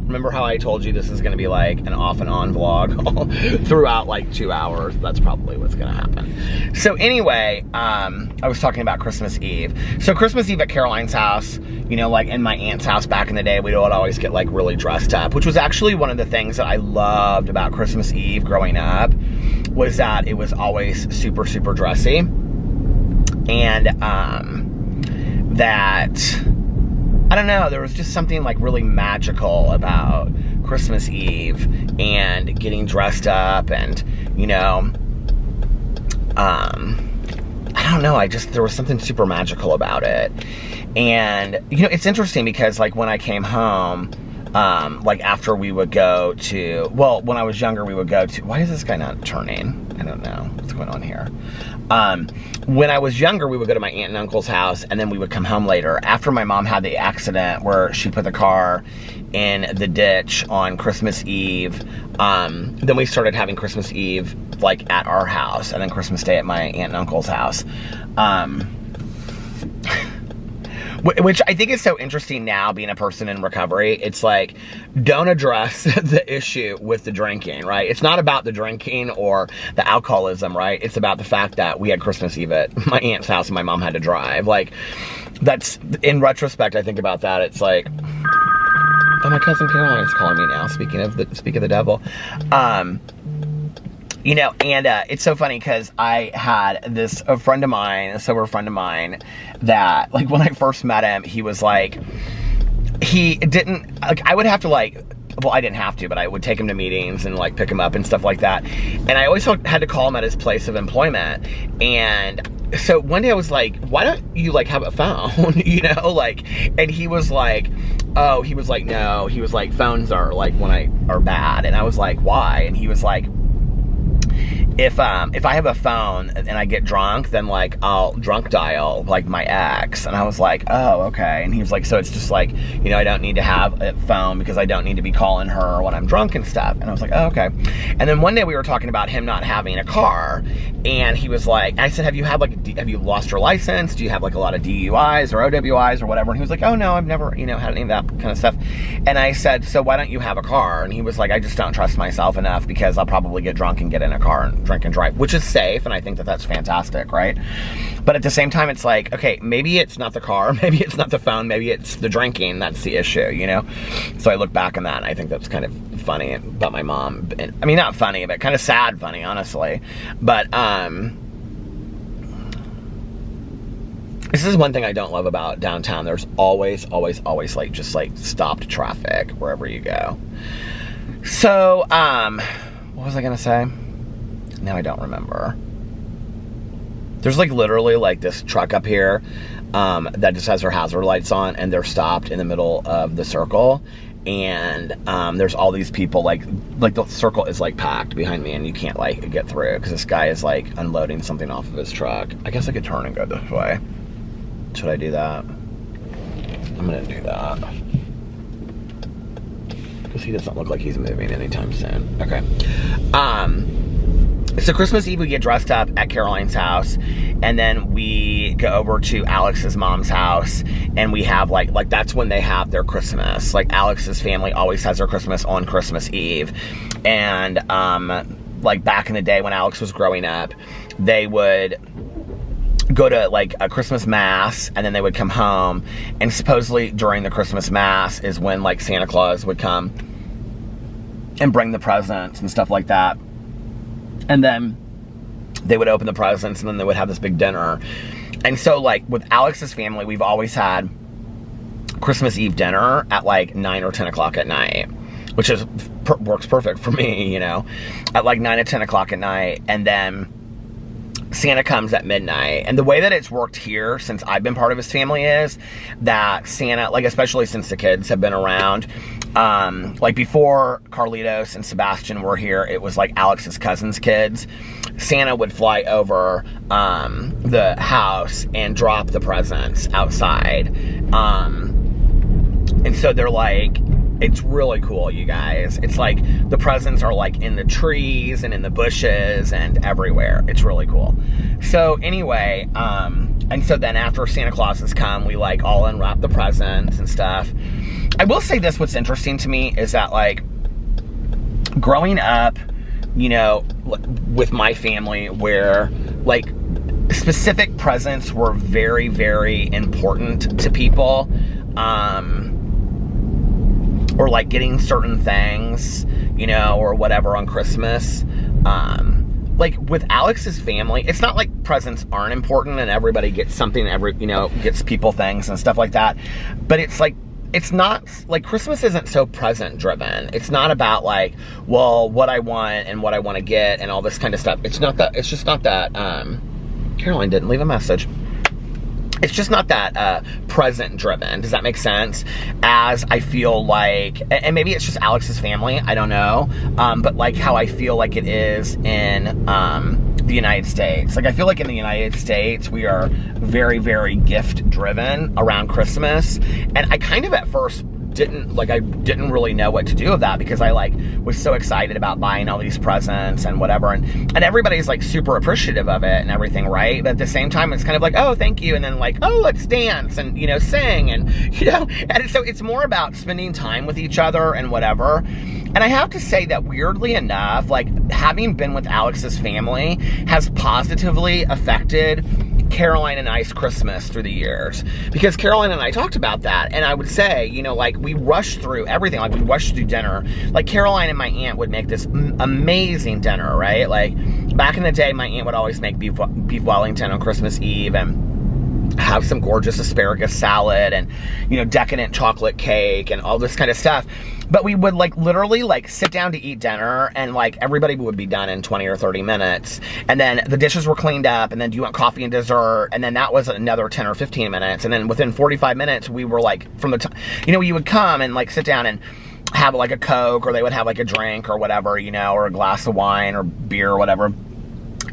Remember how I told you this is going to be like an off and on vlog throughout like 2 hours? That's probably what's going to happen. So anyway, I was talking about Christmas Eve. So Christmas Eve at Caroline's house, you know, like in my aunt's house back in the day, we would always get like really dressed up, which was actually one of the things that I loved about Christmas Eve growing up, was that it was always super, super dressy. And that, I don't know, there was just something like really magical about Christmas Eve and getting dressed up, and, you know, I don't know, there was something super magical about it. And, you know, it's interesting because, like, when I came home, like, after we would go to, well, when I was younger, we would go to, why is this guy not turning? I don't know what's going on here. When I was younger, we would go to my aunt and uncle's house, and then we would come home later. After my mom had the accident where she put the car in the ditch on Christmas Eve, then we started having Christmas Eve, like, at our house, and then Christmas Day at my aunt and uncle's house. Which I think is so interesting now, being a person in recovery. It's like, don't address the issue with the drinking, right? It's not about the drinking or the alcoholism, right? It's about the fact that we had Christmas Eve at my aunt's house and my mom had to drive. Like, that's, in retrospect, I think about that, it's like, oh, my cousin Caroline is calling me now, speak of the devil. You know, and it's so funny because I had a sober friend of mine, that, like, when I first met him, he was like, he didn't, like, I would have to, like, well, I didn't have to, but I would take him to meetings and, like, pick him up and stuff like that. And I always had to call him at his place of employment. And so one day I was like, why don't you, like, have a phone, you know, like, and he was like, oh, he was like, no, he was like, phones are, like, are bad. And I was like, why? And he was like, if I have a phone and I get drunk, then like I'll drunk dial like my ex. And I was like, oh, okay. And he was like, so it's just like, you know, I don't need to have a phone because I don't need to be calling her when I'm drunk and stuff. And I was like, oh, okay. And then one day we were talking about him not having a car, and he was like, I said, have you lost your license? Do you have like a lot of DUIs or OWIs or whatever? And he was like, oh no, I've never, you know, had any of that kind of stuff. And I said, so why don't you have a car? And he was like, I just don't trust myself enough because I'll probably get drunk and get in a car and drink and drive, which is safe, and I think that that's fantastic, right? But at the same time, it's like, okay, maybe it's not the car, maybe it's not the phone, maybe it's the drinking that's the issue, you know? So I look back on that, and I think that's kind of funny about my mom. I mean, not funny, but kind of sad funny, honestly. But, this is one thing I don't love about downtown. There's always, like, just, like, stopped traffic wherever you go. So, what was I gonna say? Now I don't remember. There's like literally like this truck up here that just has their hazard lights on, and they're stopped in the middle of the circle, and there's all these people, like the circle is like packed behind me, and you can't like get through because this guy is like unloading something off of his truck. I guess I could turn and go this way. Should I do that? I'm gonna do that because he doesn't look like he's moving anytime soon. Okay. So Christmas Eve we get dressed up at Caroline's house, and then we go over to Alex's mom's house, and we have like that's when they have their Christmas. Like Alex's family always has their Christmas on Christmas Eve. And like back in the day when Alex was growing up, they would go to like a Christmas mass, and then they would come home, and supposedly during the Christmas mass is when like Santa Claus would come and bring the presents and stuff like that. And then they would open the presents, and then they would have this big dinner. And so like with Alex's family, we've always had Christmas Eve dinner at like 9 or 10 o'clock at night, which is works perfect for me, you know, at like 9 or 10 o'clock at night. And then Santa comes at midnight. And the way that it's worked here since I've been part of his family is that Santa, like especially since the kids have been around, like before Carlitos and Sebastian were here, it was like Alex's cousin's kids. Santa would fly over the house and drop the presents outside. And so they're like, it's really cool, you guys. It's like the presents are like in the trees and in the bushes and everywhere. It's really cool. So anyway, and so then after Santa Claus has come, we like all unwrap the presents and stuff. I will say this, what's interesting to me is that like growing up, you know, with my family where like specific presents were very, very important to people, or like getting certain things, you know, or whatever on Christmas. Like with Alex's family, it's not like presents aren't important and everybody gets something, you know, gets people things and stuff like that. But it's like, it's not like Christmas isn't so present driven. It's not about like, well, what I want and what I want to get and all this kind of stuff. It's not that, it's just not that, Caroline didn't leave a message. It's just not that present driven. Does that make sense? As I feel like, and maybe it's just Alex's family, I don't know. But like how I feel like it is in the United States. Like I feel like in the United States, we are very, very gift driven around Christmas. And I kind of at first didn't really know what to do with that because I like was so excited about buying all these presents and whatever, and everybody's like super appreciative of it and everything, right? But at the same time it's kind of like, oh, thank you, and then like, oh, let's dance and, you know, sing, and, you know, and so it's more about spending time with each other and whatever. And I have to say that weirdly enough, like having been with Alex's family has positively affected Caroline and I's Christmas through the years, because Caroline and I talked about that, and I would say, you know, like we rushed through everything, like we rushed through dinner. Like Caroline and my aunt would make this amazing dinner, right? Like back in the day, my aunt would always make beef Wellington on Christmas Eve and have some gorgeous asparagus salad and, you know, decadent chocolate cake and all this kind of stuff. But we would like literally like sit down to eat dinner, and like everybody would be done in 20 or 30 minutes. And then the dishes were cleaned up, and then do you want coffee and dessert? And then that was another 10 or 15 minutes. And then within 45 minutes, we were like, from the time, you know, you would come and like sit down and have like a Coke, or they would have like a drink or whatever, you know, or a glass of wine or beer or whatever.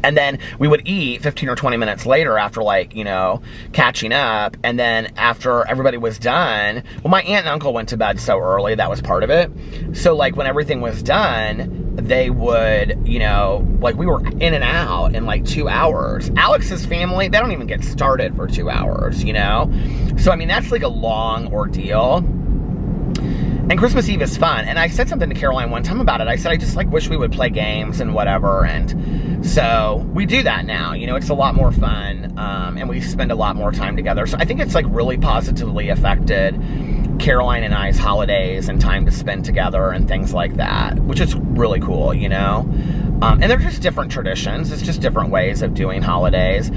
And then we would eat 15 or 20 minutes later after, like, you know, catching up. And then after everybody was done, well, my aunt and uncle went to bed so early, that was part of it. So, like, when everything was done, they would, you know, like, we were in and out in, like, 2 hours. Alex's family, they don't even get started for 2 hours, you know? So, I mean, that's, like, a long ordeal. And Christmas Eve is fun. And I said something to Caroline one time about it. I said, I just, like, wish we would play games and whatever. And so we do that now. You know, it's a lot more fun. And we spend a lot more time together. So I think it's, like, really positively affected Caroline and I's holidays and time to spend together and things like that, which is really cool, you know? And they're just different traditions. It's just different ways of doing holidays.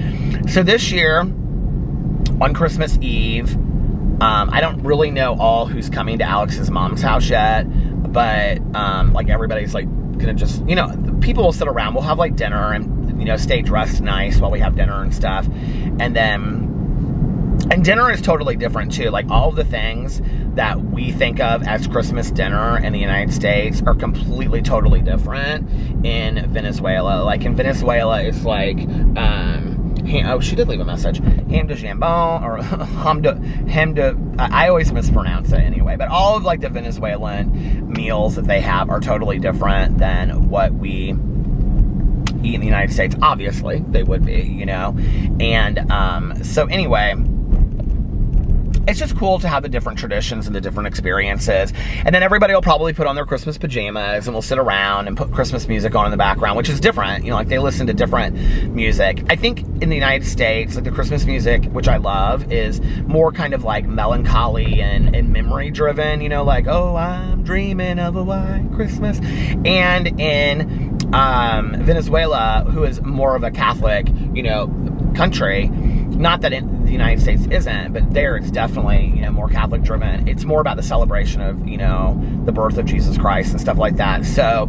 So this year, on Christmas Eve, I don't really know all who's coming to Alex's mom's house yet, but, like, everybody's, like, gonna just, you know, people will sit around, we'll have, like, dinner and, you know, stay dressed nice while we have dinner and stuff, and dinner is totally different, too. Like, all of the things that we think of as Christmas dinner in the United States are completely, totally different in Venezuela. Like, in Venezuela, it's like, oh, she did leave a message. Ham de jambon, or ham de, I always mispronounce it anyway, but all of, like, the Venezuelan meals that they have are totally different than what we eat in the United States. Obviously, they would be, you know? And, so anyway, it's just cool to have the different traditions and the different experiences. And then everybody will probably put on their Christmas pajamas and we'll sit around and put Christmas music on in the background, which is different. You know, like, they listen to different music. I think in the United States, like, the Christmas music, which I love, is more kind of like melancholy and memory driven, you know, like, oh, I'm dreaming of a white Christmas. And in Venezuela, who is more of a Catholic, you know, country, not that in the United States isn't, but there it's definitely, you know, more Catholic driven. It's more about the celebration of, you know, the birth of Jesus Christ and stuff like that. So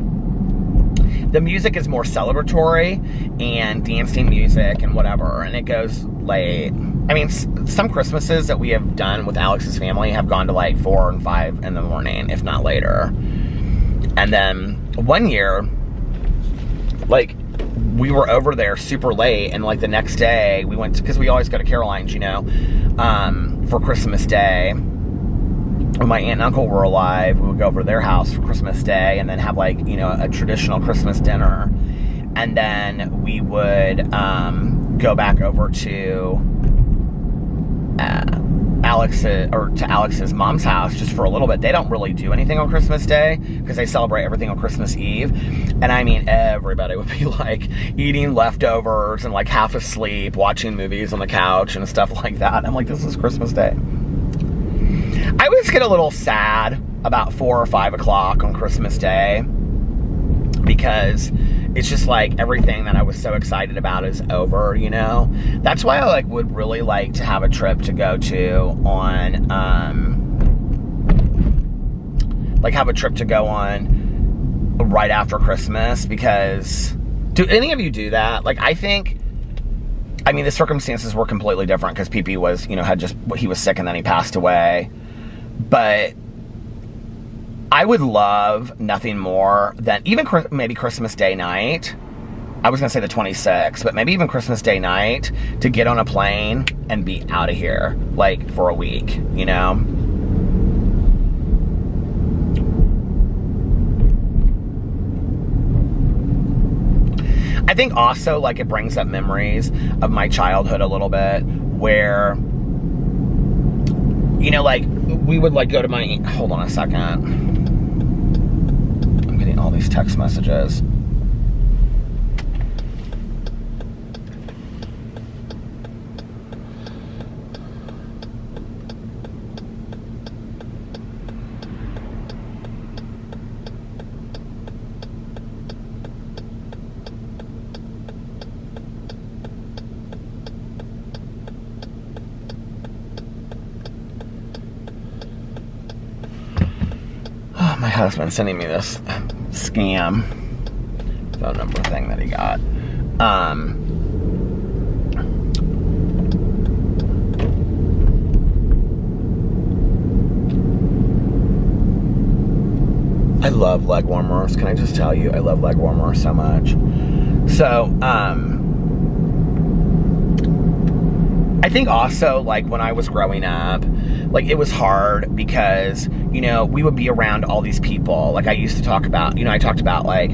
the music is more celebratory and dancing music and whatever, and it goes late. I mean, some Christmases that we have done with Alex's family have gone to, like, 4 and 5 in the morning, if not later. And then one year, like, we were over there super late, and, like, the next day we went to, because we always go to Caroline's, you know, for Christmas Day. When my aunt and uncle were alive, we would go over to their house for Christmas Day and then have, like, you know, a traditional Christmas dinner. And then we would go back over to Alex's mom's house just for a little bit. They don't really do anything on Christmas Day because they celebrate everything on Christmas Eve. And I mean, everybody would be, like, eating leftovers and, like, half asleep, watching movies on the couch and stuff like that. I'm like, this is Christmas Day. I always get a little sad about 4 or 5 o'clock on Christmas Day because it's just like everything that I was so excited about is over, you know? That's why I, like, would really like to have a trip to go to on, right after Christmas, because do any of you do that? Like, I think, I mean, the circumstances were completely different because PP was, you know, he was sick and then he passed away. But I would love nothing more than even maybe Christmas Day night. I was going to say the 26th, but maybe even Christmas Day night to get on a plane and be out of here, like, for a week, you know? I think also, like, it brings up memories of my childhood a little bit where, you know, like, we would, like, go to my, hold on a second. I'm getting all these text messages. My husband sending me this scam phone number thing that he got. I love leg warmers. Can I just tell you, I love leg warmers so much. So, I think also, like, when I was growing up, like, it was hard because, you know, we would be around all these people. Like, I used to talk about, you know, I talked about, like,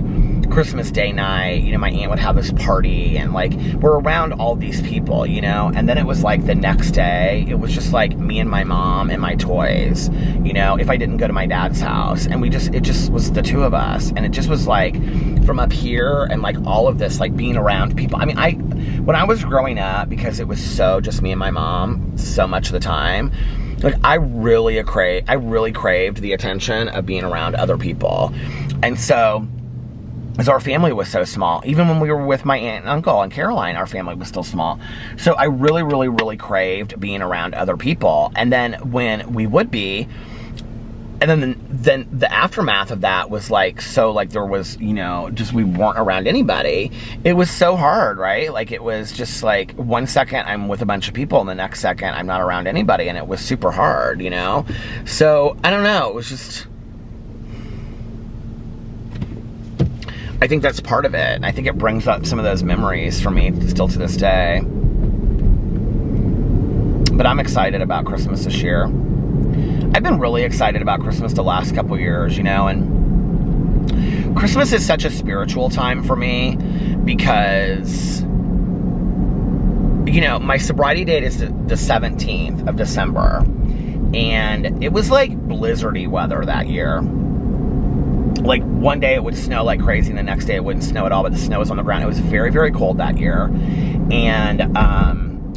Christmas Day night, you know, my aunt would have this party, and, like, we're around all these people, you know, and then it was, like, the next day, it was just, like, me and my mom and my toys, you know, if I didn't go to my dad's house, and it just was the two of us, and it just was, like, from up here, and, like, all of this, like, being around people. I mean, when I was growing up, because it was so just me and my mom so much of the time, like, I really craved the attention of being around other people. And so, as our family was so small, even when we were with my aunt and uncle and Caroline, our family was still small. So I really craved being around other people. And then when we would be, and then the aftermath of that was like, so like there was, you know, just we weren't around anybody. It was so hard, right? Like, it was just like, one second I'm with a bunch of people and the next second I'm not around anybody, and it was super hard, you know? So, I don't know, it was just, I think that's part of it. And I think it brings up some of those memories for me still to this day. But I'm excited about Christmas this year. I've been really excited about Christmas the last couple years, you know, and Christmas is such a spiritual time for me because, you know, my sobriety date is the 17th of December, and it was like blizzardy weather that year. Like, one day it would snow like crazy, and the next day it wouldn't snow at all, but the snow was on the ground. It was very cold that year, and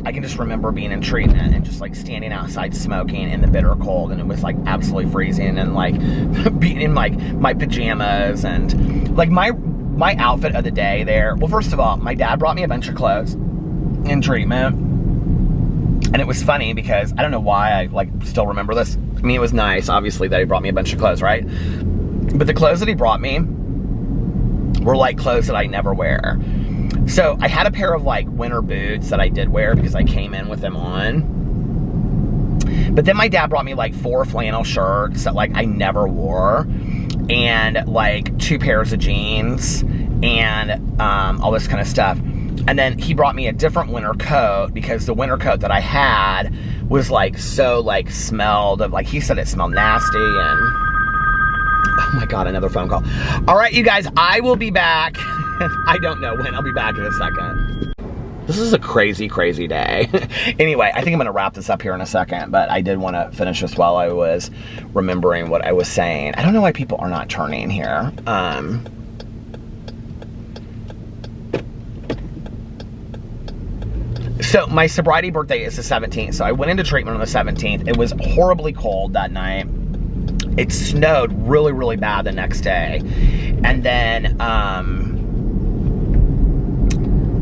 I can just remember being in treatment and just like standing outside smoking in the bitter cold, and it was like absolutely freezing, and like being in like my pajamas, and like my outfit of the day there. Well, first of all, my dad brought me a bunch of clothes in treatment, and it was funny because I don't know why I like still remember this. I mean, it was nice, obviously, that he brought me a bunch of clothes, right? But the clothes that he brought me were like clothes that I never wear. So I had a pair of like winter boots that I did wear because I came in with them on. But then my dad brought me like 4 flannel shirts that like I never wore, and like 2 pairs of jeans, and all this kind of stuff. And then he brought me a different winter coat because the winter coat that I had was like so like smelled of, like, he said it smelled nasty, and oh my God, another phone call. All right, you guys, I will be back. I don't know when. I'll be back in a second. This is a crazy day. Anyway, I think I'm going to wrap this up here in a second, but I did want to finish this while I was remembering what I was saying. I don't know why people are not turning here. So my sobriety birthday is the 17th, so I went into treatment on the 17th. It was horribly cold that night. It snowed really bad the next day. And then,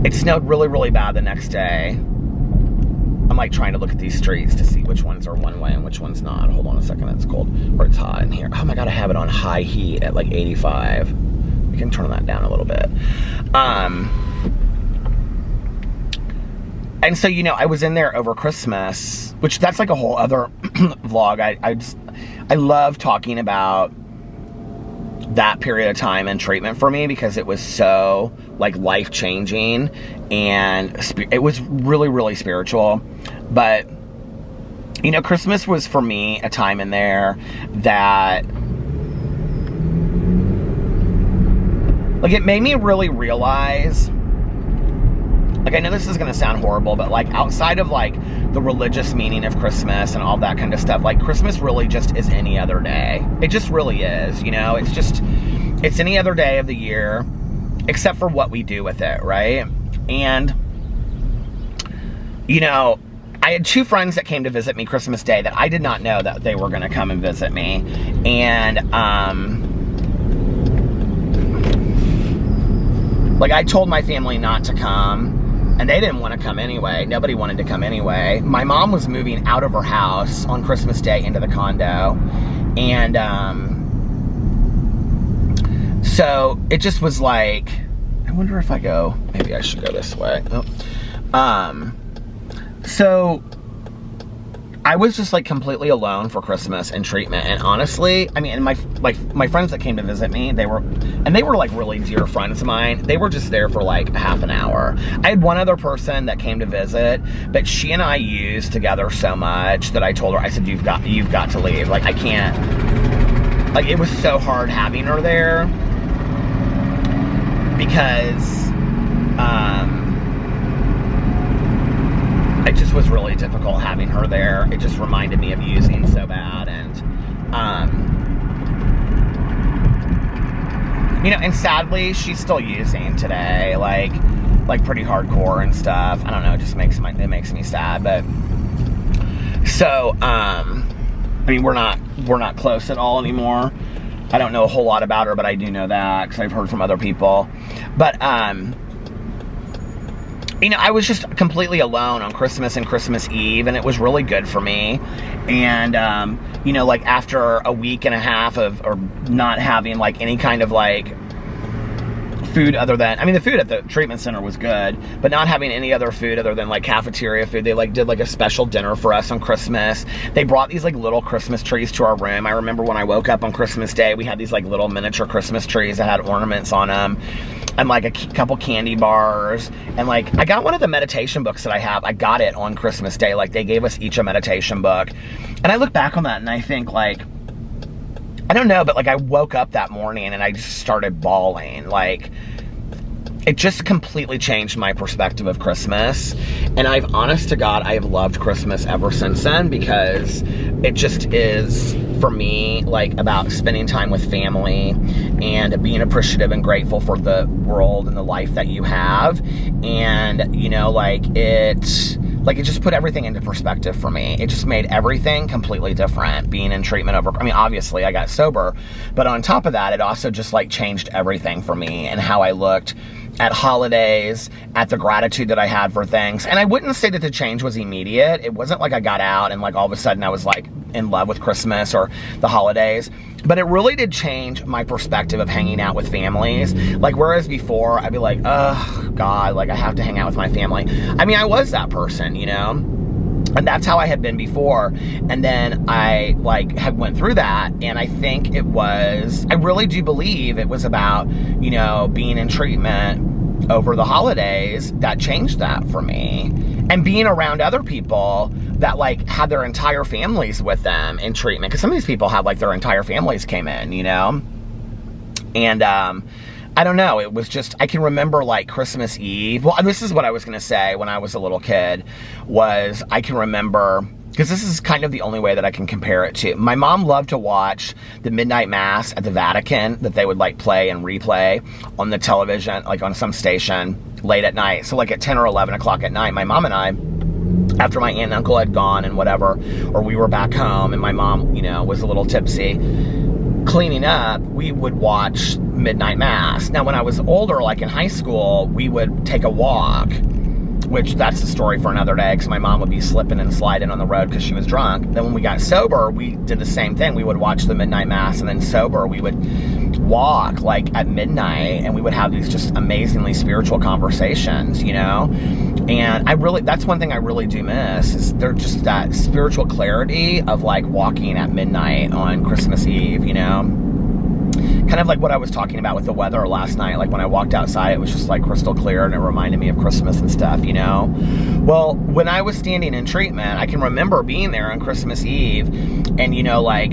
it snowed really bad the next day. I'm like trying to look at these streets to see which ones are one way and which one's not. Hold on a second, it's cold, or it's hot in here. Oh my God, I have it on high heat at like 85. We can turn that down a little bit. And so, you know, I was in there over Christmas, which that's like a whole other vlog. I love talking about that period of time in treatment for me because it was so like life-changing, and it was really spiritual. But, you know, Christmas was for me a time in there that, like, it made me really realize, like, I know this is going to sound horrible, but, like, outside of, like, the religious meaning of Christmas and all that kind of stuff, like, Christmas really just is any other day. It just really is, you know? It's any other day of the year, except for what we do with it, right? And, you know, I had 2 friends that came to visit me Christmas Day that I did not know that they were going to come and visit me. And, like, I told my family not to come. And they didn't want to come anyway. Nobody wanted to come anyway. My mom was moving out of her house on Christmas Day into the condo. And so it just was like, I wonder if I go, maybe I should go this way. Oh. So I was just like completely alone for Christmas and treatment. And honestly, I mean, and my friends that came to visit me, they were like really dear friends of mine. They were just there for like half an hour. I had one other person that came to visit, but she and I used together so much that I told her, I said, you've got to leave. Like, I can't, like, it was so hard having her there because, it just was really difficult having her there. It just reminded me of using so bad. And, you know, and sadly, she's still using today, like pretty hardcore and stuff. I don't know, it just makes me sad. But, so, I mean, we're not close at all anymore. I don't know a whole lot about her, but I do know that because I've heard from other people. But, you know, I was just completely alone on Christmas and Christmas Eve, and it was really good for me. And, you know, like after a week and a half of not having like any kind of like food other than, I mean, the food at the treatment center was good, but not having any other food other than like cafeteria food. They like did like a special dinner for us on Christmas. They brought these like little Christmas trees to our room. I remember when I woke up on Christmas Day, we had these like little miniature Christmas trees that had ornaments on them, and like a couple candy bars. And like, I got one of the meditation books that I have. I got it on Christmas Day. Like, they gave us each a meditation book. And I look back on that and I think, like, I don't know, but like I woke up that morning and I just started bawling. Like, it just completely changed my perspective of Christmas. And I've, honest to God, I have loved Christmas ever since then, because it just is, for me, like about spending time with family and being appreciative and grateful for the world and the life that you have. And, you know, like it just put everything into perspective for me. It just made everything completely different, being in treatment over, I mean, obviously I got sober, but on top of that, it also just like changed everything for me and how I looked at holidays, at the gratitude that I had for things. And I wouldn't say that the change was immediate. It wasn't like I got out and like all of a sudden I was like in love with Christmas or the holidays, but it really did change my perspective of hanging out with families. Like, whereas before I'd be like, oh God, like I have to hang out with my family. I mean, I was that person, you know? And that's how I had been before. And then I like had went through that, and I think it was, I really do believe it was about, you know, being in treatment over the holidays that changed that for me. And being around other people that like had their entire families with them in treatment. Because some of these people had like their entire families came in, you know? And I don't know, it was just, I can remember like Christmas Eve. Well, this is what I was going to say when I was a little kid, was I can remember, because this is kind of the only way that I can compare it to. My mom loved to watch the midnight mass at the Vatican that they would like play and replay on the television, like on some station late at night. So like at 10 or 11 o'clock at night, my mom and I, after my aunt and uncle had gone and whatever, or we were back home and my mom, you know, was a little tipsy, cleaning up, we would watch midnight mass. Now, when I was older, like in high school, we would take a walk, which that's the story for another day, because my mom would be slipping and sliding on the road because she was drunk. Then when we got sober, we did the same thing. We would watch the midnight mass, and then sober, we would walk like at midnight, and we would have these just amazingly spiritual conversations, you know? And I really, that's one thing I really do miss, is there just that spiritual clarity of like walking at midnight on Christmas Eve, you know? Kind of like what I was talking about with the weather last night. Like when I walked outside, it was just like crystal clear, and it reminded me of Christmas and stuff, you know? Well, when I was standing in treatment, I can remember being there on Christmas Eve, and you know, like,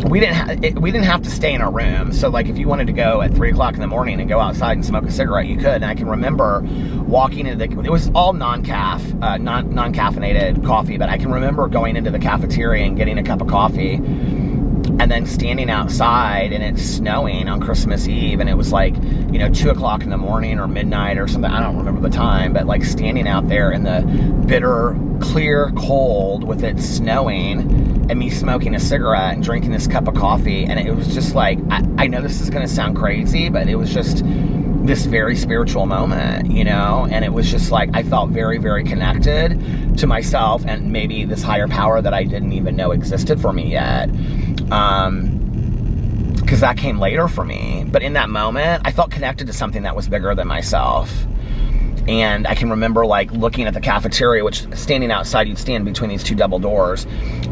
we didn't have to stay in our room. So like if you wanted to go at 3 o'clock in the morning and go outside and smoke a cigarette, you could. And I can remember walking into it was all non-caffeinated coffee, but I can remember going into the cafeteria and getting a cup of coffee, and then standing outside, and it's snowing on Christmas Eve, and it was like, you know, 2 o'clock in the morning or midnight or something. I don't remember the time, but like standing out there in the bitter, clear cold with it snowing, and me smoking a cigarette and drinking this cup of coffee. And it was just like, I know this is going to sound crazy, but it was just this very spiritual moment, you know? And it was just like, I felt very, very connected to myself and maybe this higher power that I didn't even know existed for me yet. Because that came later for me. But in that moment, I felt connected to something that was bigger than myself. And I can remember like looking at the cafeteria, which standing outside, you'd stand between these 2 double doors.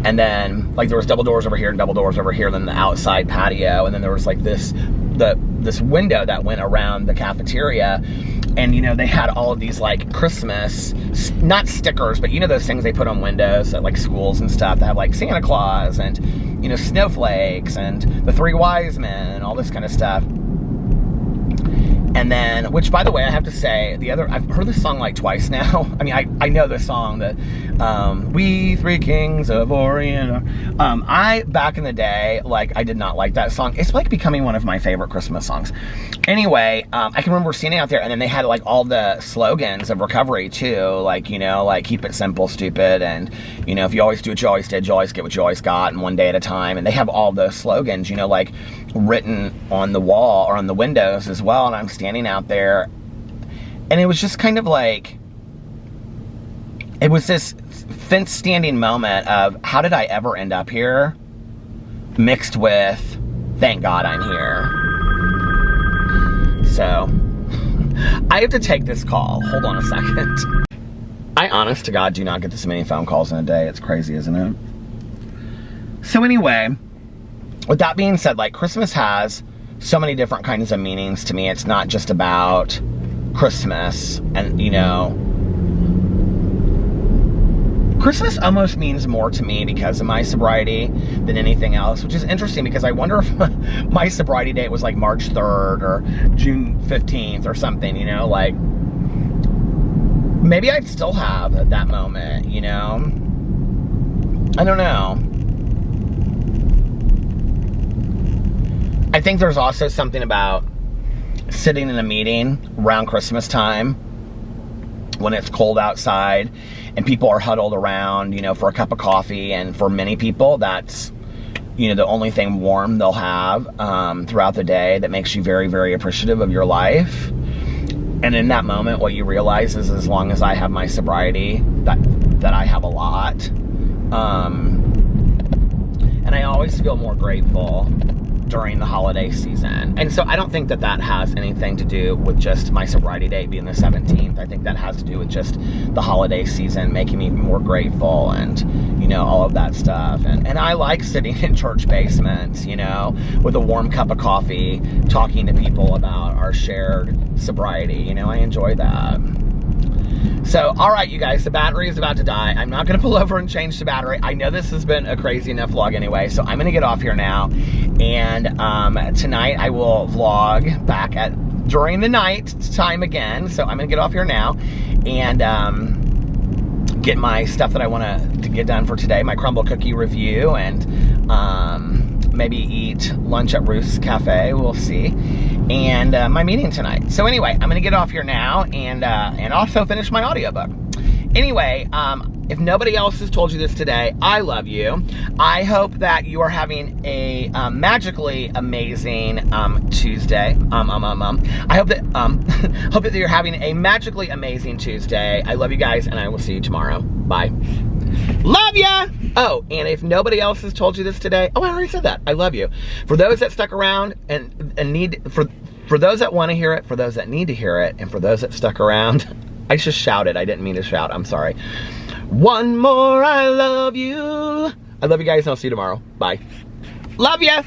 And then like there was double doors over here and double doors over here, then the outside patio. And then there was like this window that went around the cafeteria. And, you know, they had all of these like Christmas, not stickers, but you know those things they put on windows at like schools and stuff that have like Santa Claus and, you know, snowflakes and the 3 wise men and all this kind of stuff. And then, which by the way, I have to say, I've heard this song like twice now. I mean, I know this song, that We Three Kings of Orient. Back in the day, like, I did not like that song. It's like becoming one of my favorite Christmas songs. Anyway, I can remember standing out there, and then they had like all the slogans of recovery too. Like, you know, like keep it simple, stupid. And, you know, if you always do what you always did, you always get what you always got, and one day at a time. And they have all those slogans, you know, like written on the wall or on the windows as well. And I'm standing out there, and it was just kind of like, it was this fence standing moment of how did I ever end up here, mixed with thank God I'm here. So I have to take this call. Hold on a second. I honest to God do not get this many phone calls in a day. It's crazy, isn't it? So anyway, with that being said, like, Christmas has so many different kinds of meanings to me. It's not just about Christmas. And, you know, Christmas almost means more to me because of my sobriety than anything else, which is interesting because I wonder if my sobriety date was like March 3rd or June 15th or something, you know, like maybe I'd still have at that moment, you know? I don't know. I think there's also something about sitting in a meeting around Christmas time when it's cold outside and people are huddled around, you know, for a cup of coffee. And for many people, that's, you know, the only thing warm they'll have throughout the day that makes you very, very appreciative of your life. And in that moment, what you realize is as long as I have my sobriety, that I have a lot. And I always feel more grateful during the holiday season. And so I don't think that that has anything to do with just my sobriety date being the 17th. I think that has to do with just the holiday season making me more grateful and, you know, all of that stuff. And I like sitting in church basements, you know, with a warm cup of coffee, talking to people about our shared sobriety. You know, I enjoy that. So, all right, you guys, the battery is about to die. I'm not going to pull over and change the battery. I know this has been a crazy enough vlog anyway, so I'm going to get off here now. And tonight I will vlog back during the night time again. So I'm going to get off here now and get my stuff that I want to get done for today, my crumble cookie review, and maybe eat lunch at Ruth's Cafe. We'll see. And my meeting tonight. So anyway, I'm going to get off here now and also finish my audiobook. Anyway, if nobody else has told you this today, I love you. I hope that you are having a magically amazing Tuesday. I hope that you're having a magically amazing Tuesday. I love you guys, and I will see you tomorrow. Bye. Love ya! Oh, and if nobody else has told you this today, oh, I already said that. I love you. For those that stuck around and need, for those that want to hear it, for those that need to hear it, and for those that stuck around, I just shouted. I didn't mean to shout. I'm sorry. One more, I love you. I love you guys, and I'll see you tomorrow. Bye. Love ya!